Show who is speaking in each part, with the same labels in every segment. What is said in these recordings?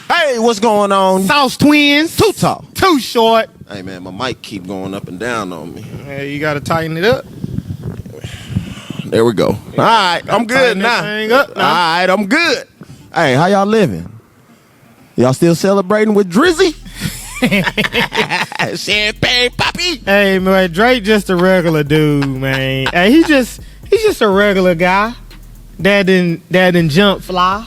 Speaker 1: Hey, what's going on?
Speaker 2: Sauce Twins.
Speaker 1: Too tall.
Speaker 2: Too short.
Speaker 1: Hey, man, my mic keep going up and down on me.
Speaker 2: Hey, you got to tighten it up.
Speaker 1: There we go. All right, I'm good now. All right, I'm good. Hey, how y'all living? Y'all still celebrating with Drizzy? Champagne Poppy.
Speaker 2: Hey, man, Drake just a regular dude, man. Hey, he's just a regular guy that didn't jump fly.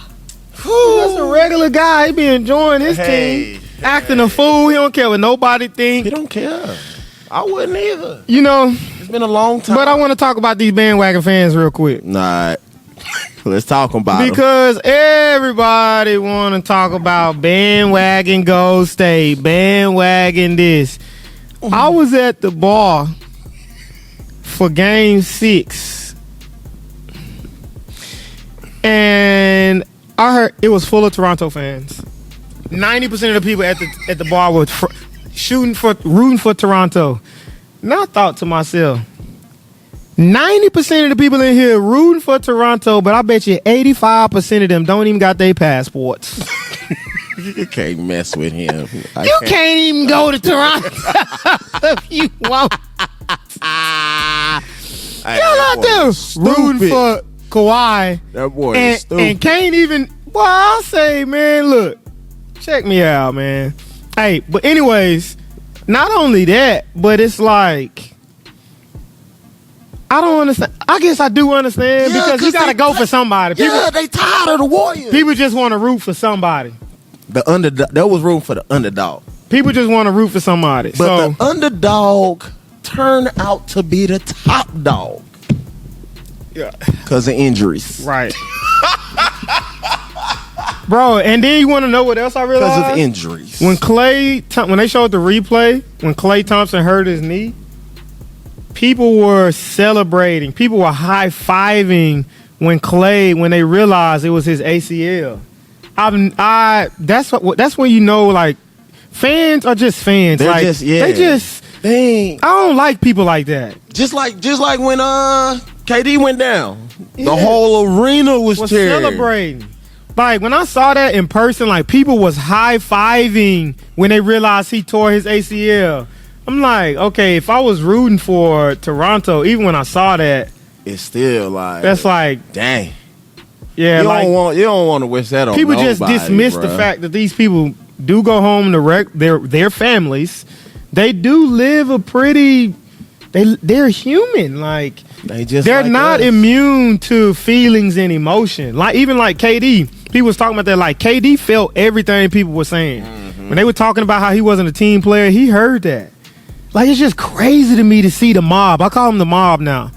Speaker 2: He's just a regular guy. He be enjoying his team, acting a fool. He don't care what nobody think.
Speaker 1: He don't care. I wouldn't either.
Speaker 2: You know,
Speaker 1: it's been a long time.
Speaker 2: But I want to talk about these bandwagon fans real quick.
Speaker 1: All right. Let's talk about
Speaker 2: because everybody want to talk about bandwagon Gold State, bandwagon this. I was at the bar for Game 6, and I heard it was full of Toronto fans. 90% of the people at the bar were rooting for Toronto. And I thought to myself, 90% of the people in here rooting for Toronto, but I bet you 85% of them don't even got their passports.
Speaker 1: You can't mess with him.
Speaker 2: You can't even go to Toronto if you want. Y'all out there rooting for Kawhi.
Speaker 1: That boy is stupid.
Speaker 2: And can't even, well, I'll say, man, look, check me out, man. Hey, but anyways, not only that, but it's like, I don't understand. I guess I do understand because you got to go for somebody.
Speaker 1: They tired of the Warriors.
Speaker 2: People just want to root for somebody.
Speaker 1: The underdog. There was room for the underdog.
Speaker 2: People just want to root for somebody.
Speaker 1: But the underdog turned out to be the top dog.
Speaker 2: Yeah.
Speaker 1: Because of injuries.
Speaker 2: Right. Bro, and then you want to know what else I realized?
Speaker 1: Because of injuries.
Speaker 2: When they showed the replay, when Klay Thompson hurt his knee, people were celebrating. People were high-fiving when they realized it was his ACL. That's when you know, like, fans are just fans.
Speaker 1: They're
Speaker 2: like,
Speaker 1: I
Speaker 2: don't like people like that.
Speaker 1: Just like when KD went down, the whole arena was cheering.
Speaker 2: Celebrating. Like, when I saw that in person, like, people was high-fiving when they realized he tore his ACL. I'm like, okay, if I was rooting for Toronto, even when I saw that,
Speaker 1: it's still like,
Speaker 2: that's like,
Speaker 1: dang.
Speaker 2: Yeah,
Speaker 1: you don't want to wish that on
Speaker 2: people.
Speaker 1: Nobody,
Speaker 2: just dismiss the fact that these people do go home to their families. They do live a pretty. They're human. Like they're
Speaker 1: like
Speaker 2: not
Speaker 1: us.
Speaker 2: immune to feelings and emotion. Like even like KD, people was talking about that. Like KD felt everything people were saying when they were talking about how he wasn't a team player. He heard that. Like it's just crazy to me to see the mob. I call them the mob now.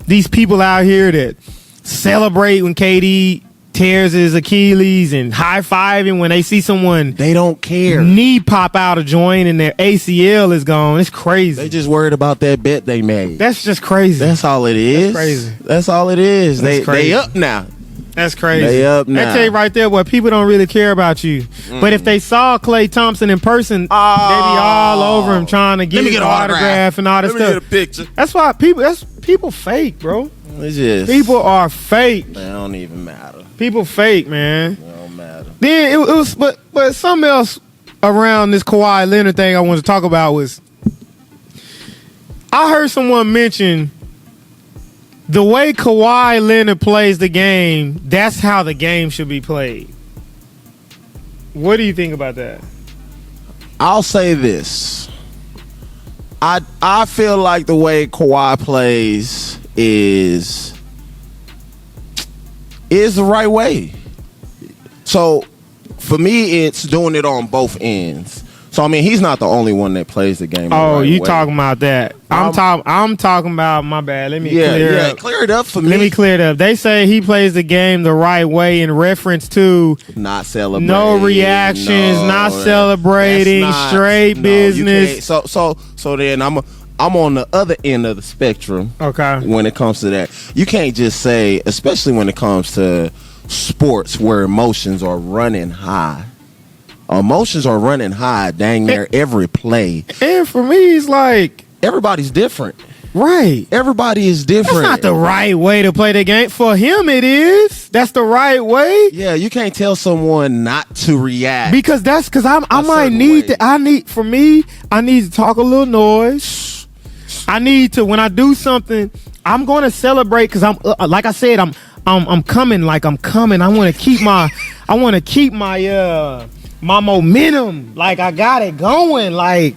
Speaker 2: These people out here that celebrate when KD tears his Achilles and high-fiving when they see someone
Speaker 1: they don't care
Speaker 2: knee pop out a joint and their ACL is gone. It's crazy.
Speaker 1: They just worried about that bet they made.
Speaker 2: That's just crazy.
Speaker 1: That's all it is.
Speaker 2: That's crazy.
Speaker 1: That's all it is. They up now.
Speaker 2: That's crazy.
Speaker 1: They up now.
Speaker 2: I tell you right there, what people don't really care about you. But if they saw Klay Thompson in person, they'd be all over him trying to get his autograph and all this stuff.
Speaker 1: Let me get a picture.
Speaker 2: That's why people fake, bro.
Speaker 1: It's just,
Speaker 2: people are fake.
Speaker 1: They don't even matter.
Speaker 2: People fake, man.
Speaker 1: It don't matter.
Speaker 2: Then it was, but something else around this Kawhi Leonard thing I wanted to talk about was I heard someone mention the way Kawhi Leonard plays the game, that's how the game should be played. What do you think about that?
Speaker 1: I'll say this. I feel like the way Kawhi plays is the right way. So for me, it's doing it on both ends. So I mean, he's not the only one that plays the game.
Speaker 2: Oh, you talking about that? I'm talking about. My bad. Let me
Speaker 1: clear it up for me.
Speaker 2: Let me clear it up. They say he plays the game the right way in reference to
Speaker 1: not celebrating,
Speaker 2: no reactions, not celebrating, straight business.
Speaker 1: So then I'm on the other end of the spectrum.
Speaker 2: Okay.
Speaker 1: When it comes to that, you can't just say, especially when it comes to sports where emotions are running high. Emotions are running high dang near every play.
Speaker 2: And for me, it's like
Speaker 1: everybody's different.
Speaker 2: Right.
Speaker 1: Everybody is different.
Speaker 2: That's not the right way to play the game. For him, it is. That's the right way.
Speaker 1: Yeah, you can't tell someone not to react.
Speaker 2: Because I might
Speaker 1: certain
Speaker 2: need
Speaker 1: way.
Speaker 2: I need to talk a little noise. I need to, when I do something, I'm going to celebrate because I'm like I said, I'm coming. I want to keep my my momentum. Like I got it going. Like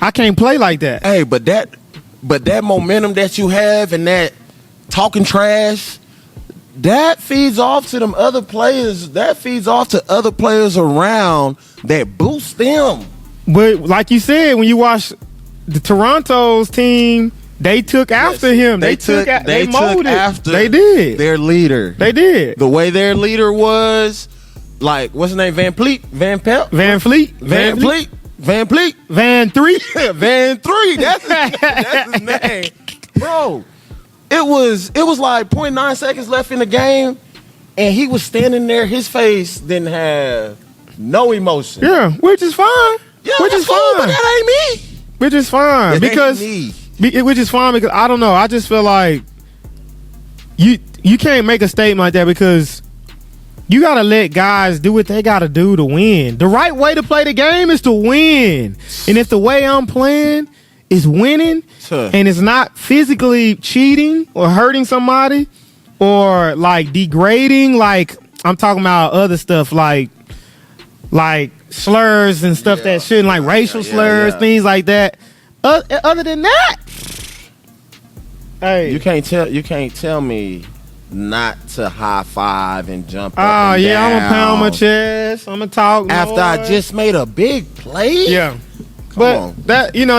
Speaker 2: I can't play like that.
Speaker 1: Hey, but that momentum that you have and that talking trash, that feeds off to them other players. That feeds off to other players around that boost them.
Speaker 2: But like you said, when you watch the Toronto's team, they took after him. They took after
Speaker 1: They
Speaker 2: did.
Speaker 1: their leader.
Speaker 2: They did.
Speaker 1: The way their leader was, like, what's his name? Van Fleet? Van Pelt?
Speaker 2: Van Fleet.
Speaker 1: Van Fleet? Van Fleet?
Speaker 2: Van 3.
Speaker 1: Van 3. That's his name. Bro, it was like 0.9 seconds left in the game, and he was standing there. His face didn't have no emotion.
Speaker 2: Yeah, which is fine.
Speaker 1: Yeah,
Speaker 2: which is
Speaker 1: cool,
Speaker 2: fine.
Speaker 1: but that ain't me.
Speaker 2: Which is fine.
Speaker 1: That ain't
Speaker 2: Because
Speaker 1: me.
Speaker 2: which is fine because I don't know. I just feel like you can't make a statement like that because you gotta let guys do what they gotta do to win. The right way to play the game is to win. And if the way I'm playing is winning and it's not physically cheating or hurting somebody or like degrading, like I'm talking about other stuff like slurs and stuff that shouldn't, like racial slurs, things like that. Other than that, hey,
Speaker 1: You can't tell me not to high five and jump up.
Speaker 2: oh
Speaker 1: and
Speaker 2: yeah, I'm gonna pound my
Speaker 1: down
Speaker 2: chest. I'm gonna talk
Speaker 1: after I
Speaker 2: noise.
Speaker 1: just made a big play.
Speaker 2: Yeah.
Speaker 1: Come
Speaker 2: But
Speaker 1: on.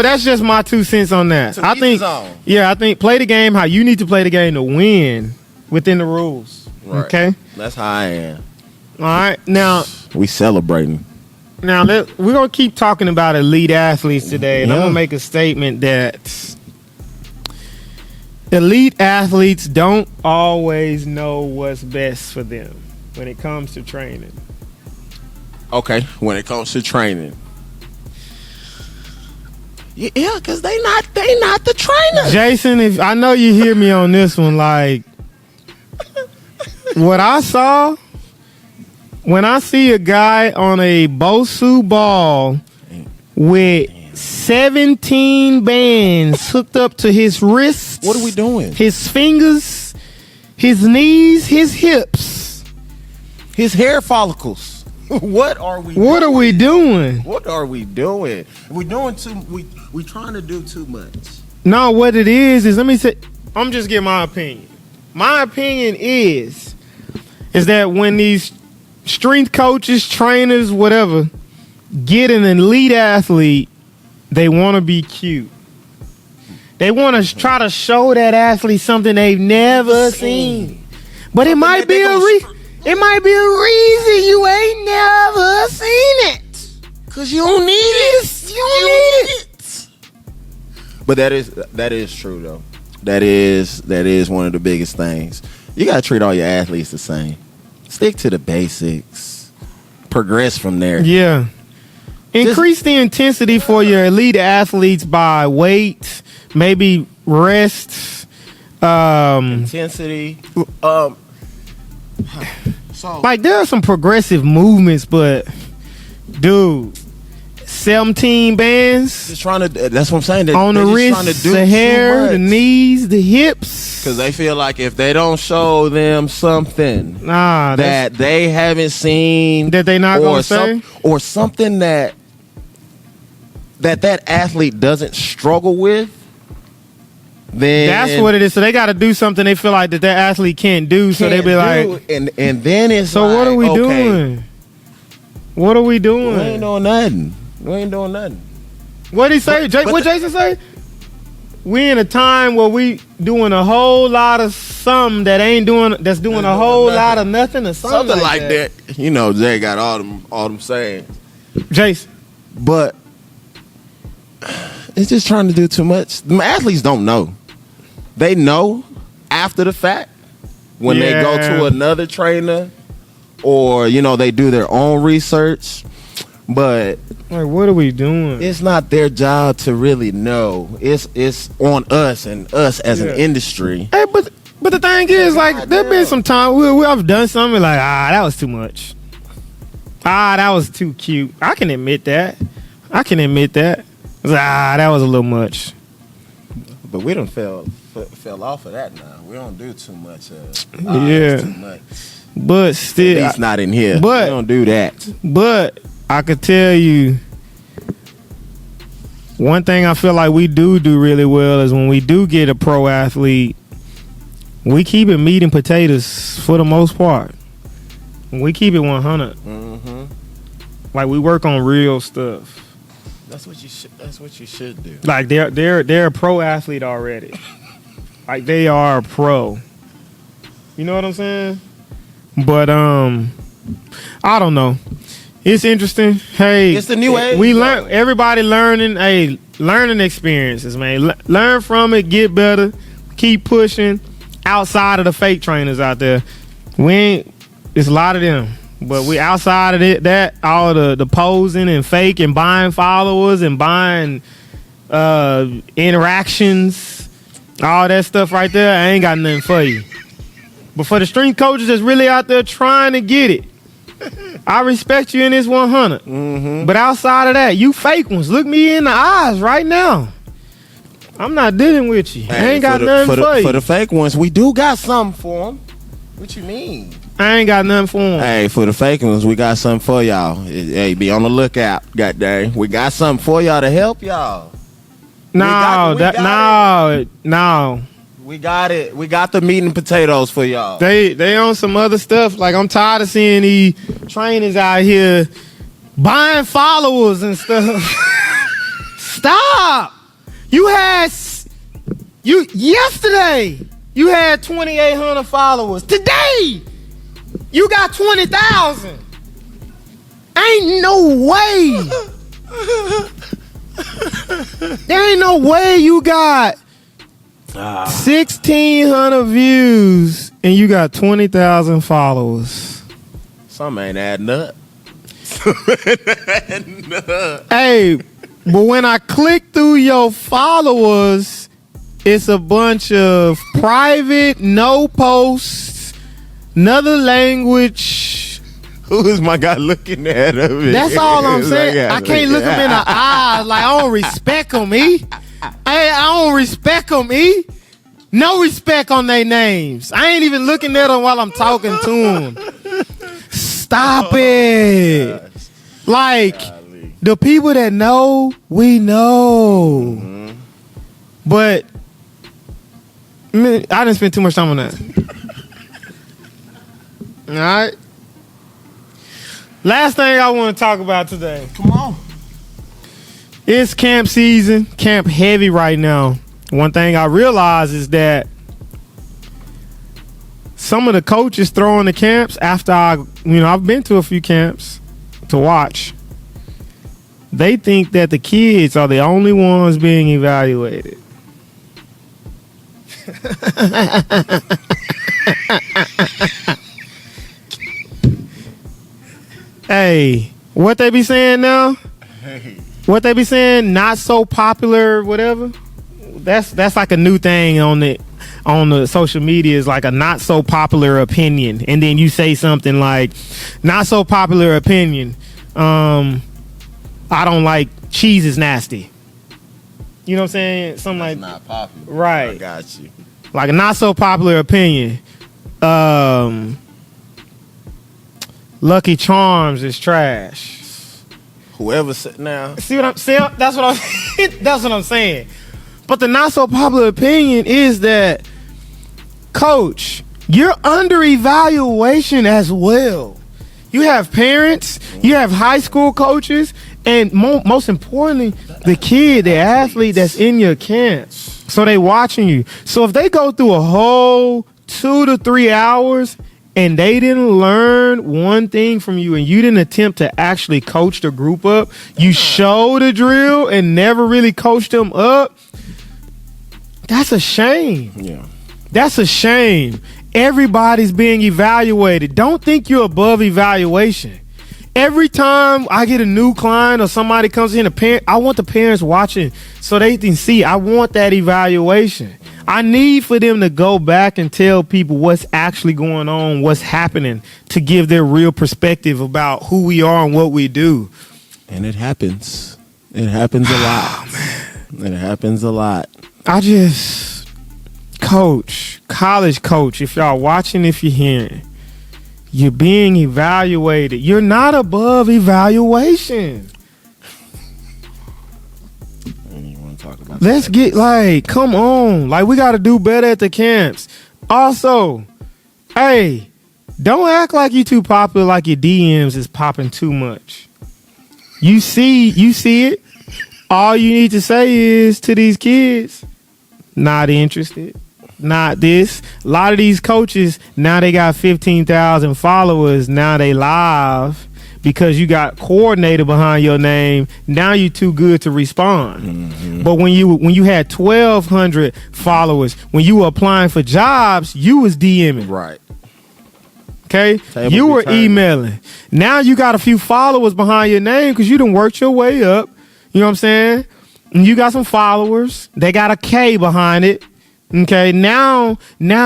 Speaker 2: that's just my 2 cents on that.
Speaker 1: To
Speaker 2: I
Speaker 1: each
Speaker 2: think
Speaker 1: his own.
Speaker 2: I think play the game how you need to play the game to win within the rules.
Speaker 1: Right.
Speaker 2: Okay?
Speaker 1: That's how I am.
Speaker 2: All right. Now
Speaker 1: We celebrating.
Speaker 2: we're going to keep talking about elite athletes today and I'm
Speaker 1: Yeah.
Speaker 2: going to make a statement that elite athletes don't always know what's best for them when it comes to training.
Speaker 1: Okay, when it comes to training. Yeah, because they not the trainer.
Speaker 2: Jason, if I know you hear me on this one, like what I saw when I see a guy on a Bosu ball with 17 bands hooked up to his wrists,
Speaker 1: What are we doing?
Speaker 2: his fingers, his knees, his hips.
Speaker 1: His hair follicles. What are we
Speaker 2: What are we doing?
Speaker 1: What are we doing? We trying to do too much.
Speaker 2: No, what it is let me say, I'm just giving my opinion. My opinion is that when these strength coaches, trainers, whatever, get an elite athlete, they want to be cute. They want to try to show that athlete something they've never seen. But it might be a reason you ain't never seen it.
Speaker 1: Cause you don't need it. You don't need it. But that is true though. That is one of the biggest things. You gotta treat all your athletes the same. Stick to the basics. Progress from there.
Speaker 2: Yeah. Increase the intensity for your elite athletes by weight, maybe rest.
Speaker 1: Intensity. So
Speaker 2: Like there are some progressive movements, but dude, 17 bands
Speaker 1: just trying to. That's what I'm saying.
Speaker 2: on the wrists, the hair, the knees, the hips.
Speaker 1: Because they feel like if they don't show them something
Speaker 2: Nah,
Speaker 1: that they haven't seen,
Speaker 2: that they not gonna say?
Speaker 1: or something that athlete doesn't struggle with, then
Speaker 2: that's what it is. So they got to do something they feel like that athlete can't do. So they be like,
Speaker 1: and then it's
Speaker 2: so
Speaker 1: like,
Speaker 2: what are we
Speaker 1: okay,
Speaker 2: doing? What are we doing?
Speaker 1: We ain't doing nothing. We ain't doing nothing.
Speaker 2: What did he say? What Jason say? We in a time where we doing a whole lot of something that's doing a whole lot of nothing or something
Speaker 1: like that. You know, Jay got all them saying.
Speaker 2: Jason.
Speaker 1: But it's just trying to do too much. The athletes don't know. They know after the fact when they go to another trainer or, you know, they do their own research. But
Speaker 2: Like, what are we doing?
Speaker 1: It's not their job to really know. It's on us and us as an industry.
Speaker 2: Hey, but the thing is, like, there been some time we have done something like, that was too much. That was too cute. I can admit that. It's like, that was a little much.
Speaker 1: But we done fell off of that now. We don't do too much.
Speaker 2: Yeah.
Speaker 1: Too much.
Speaker 2: But still,
Speaker 1: It's not in here.
Speaker 2: But
Speaker 1: we don't do that.
Speaker 2: But I could tell you, one thing I feel like we do really well is when we do get a pro athlete, we keep it meat and potatoes for the most part. We keep it 100.
Speaker 1: Mm-hmm.
Speaker 2: Like, we work on real stuff.
Speaker 1: That's what you should do.
Speaker 2: Like, they're a pro athlete already. Like, they are a pro. You know what I'm saying? But I don't know. It's interesting. Hey,
Speaker 1: It's the new age.
Speaker 2: We learn. Everybody learning. Hey, learning experiences, man. Learn from it. Get better. Keep pushing. Outside of the fake trainers out there, it's a lot of them. But we outside of it. That all the posing and fake and buying followers and buying interactions, all that stuff right there. I ain't got nothing for you. But for the strength coaches that's really out there trying to get it, I respect you in this 100.
Speaker 1: Mm-hmm.
Speaker 2: But outside of that, you fake ones, look me in the eyes right now. I'm not dealing with you. I ain't got nothing for you.
Speaker 1: For the fake ones, we do got something for them. What you mean?
Speaker 2: I ain't got nothing for them.
Speaker 1: Hey, for the fake ones, we got something for y'all. Hey, be on the lookout. Goddamn, we got something for y'all to help y'all.
Speaker 2: No.
Speaker 1: We got it. We got the meat and potatoes for y'all.
Speaker 2: They on some other stuff. Like, I'm tired of seeing these trainers out here buying followers and stuff. Stop. Yesterday you had 2,800 followers. Today you got 20,000. Ain't no way. There ain't no way you got 1,600 views and you got 20,000 followers.
Speaker 1: Some ain't adding up.
Speaker 2: Hey, but when I click through your followers, it's a bunch of private, no posts, another language.
Speaker 1: Who is my guy looking at him?
Speaker 2: That's all I'm saying. I can't look him in the eyes. Like, I don't respect him, I don't respect them, No respect on their names. I ain't even looking at them while I'm talking to them. Stop it.
Speaker 1: Gosh.
Speaker 2: Like,
Speaker 1: Golly.
Speaker 2: the people that know, we know.
Speaker 1: Mm-hmm.
Speaker 2: But I didn't spend too much time on that. All right. Last thing I want to talk about today.
Speaker 1: Come on.
Speaker 2: It's camp season, camp heavy right now. One thing I realize is that some of the coaches throwing the camps after I've been to a few camps to watch. They think that the kids are the only ones being evaluated. Hey, what they be saying now? What they be saying? Not so popular, whatever. That's like a new thing on the social media, is like a not so popular opinion, and then you say something like, "Not so popular opinion. I don't like cheese is nasty." You know what I'm saying? Something
Speaker 1: That's
Speaker 2: like
Speaker 1: not popular.
Speaker 2: Right.
Speaker 1: I got you.
Speaker 2: Like a not so popular opinion. Lucky Charms is trash.
Speaker 1: Whoever said now.
Speaker 2: See what I'm saying? That's what I'm saying. But the not so popular opinion is that, Coach, you're under evaluation as well. You have parents, you have high school coaches, and most importantly, the kid, the athlete that's in your camp. So they watching you. So if they go through a whole 2 to 3 hours and they didn't learn one thing from you, and you didn't attempt to actually coach the group up, you showed a drill and never really coached them up, that's a shame.
Speaker 1: Yeah.
Speaker 2: That's a shame. Everybody's being evaluated. Don't think you're above evaluation. Every time I get a new client or somebody comes in, I want the parents watching so they can see. I want that evaluation. I need for them to go back and tell people what's actually going on, what's happening, to give their real perspective about who we are and what we do.
Speaker 1: And it happens. It happens a lot. It happens a lot. College coach, if y'all watching, if you're hearing, you're being evaluated. You're not above evaluation. I don't even want to talk about
Speaker 2: Let's get, come on. We got to do better at the camps. Also, hey, don't act like you too popular, like your DMs is popping too much. You see it. All you need to say is to these kids, not interested. Not this. A lot of these coaches, now they got 15,000 followers. Now they live because you got coordinator behind your name. Now you too good to respond. Mm-hmm. But when you had 1,200 followers, when you were applying for jobs, you was DMing.
Speaker 1: Right.
Speaker 2: Okay? You were emailing. Now you got a few followers behind your name because you done worked your way up. You know what I'm saying? And you got some followers. They got a K behind it. Okay, now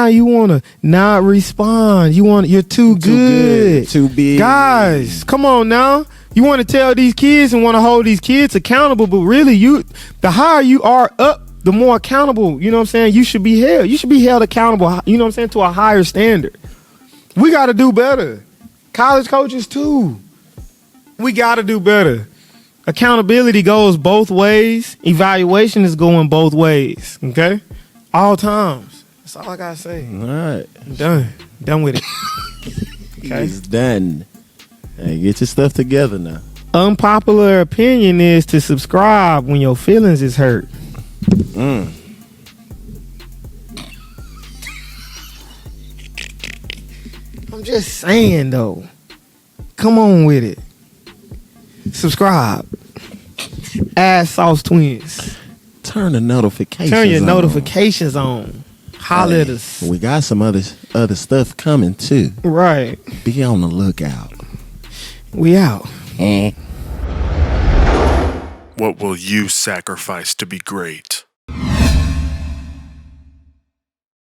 Speaker 2: you wanna not respond. You're too good.
Speaker 1: Too big.
Speaker 2: Guys, come on now. You wanna tell these kids and wanna hold these kids accountable, but really the higher you are up, the more accountable, you know what I'm saying, you should be held. You should be held accountable, you know what I'm saying, to a higher standard. We gotta do better. College coaches too. We gotta do better. Accountability goes both ways. Evaluation is going both ways. Okay? All times. That's all I gotta say.
Speaker 1: All right.
Speaker 2: I'm done with it.
Speaker 1: Okay. He's done. Hey, get your stuff together now.
Speaker 2: Unpopular opinion is to subscribe when your feelings is hurt. I'm just saying though. Come on with it. Subscribe. Add Sauce Twins.
Speaker 1: Turn the notifications
Speaker 2: Turn your
Speaker 1: on.
Speaker 2: Notifications on. Holler at us.
Speaker 1: We got some other stuff coming too.
Speaker 2: Right.
Speaker 1: Be on the lookout.
Speaker 2: We out.
Speaker 3: What will you sacrifice to be great?